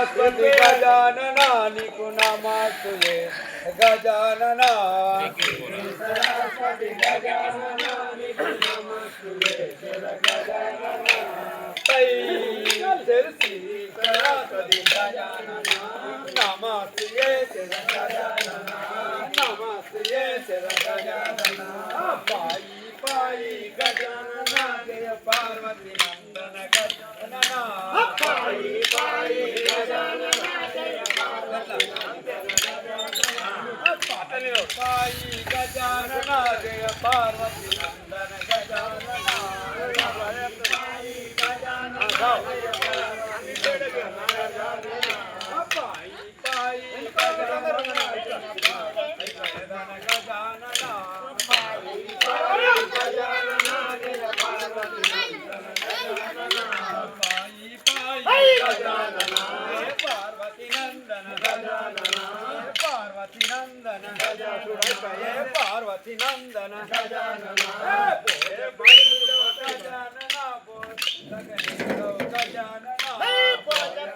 सरस्वती गजानना निकु नमस्तुते गजानना सरस्वती गजानना निकु नमस्तुते गजानना सरस्वती गजानना नमस्ते गजानना नमस्ते गजानना पाई पाई गजानना जय पार्वती नंदन गजानना पाई पाई गजानना जय पार्वती नंदन गजानना पाई गजानना जय पार्वती नंदन गजानना पाई गजानना जय पार्वती पाई पाई गजानना गजानना पार्वती नंदन गजानना पार्वती नंदन गजानना पार्वती नंदन गजानना गजानना गजानना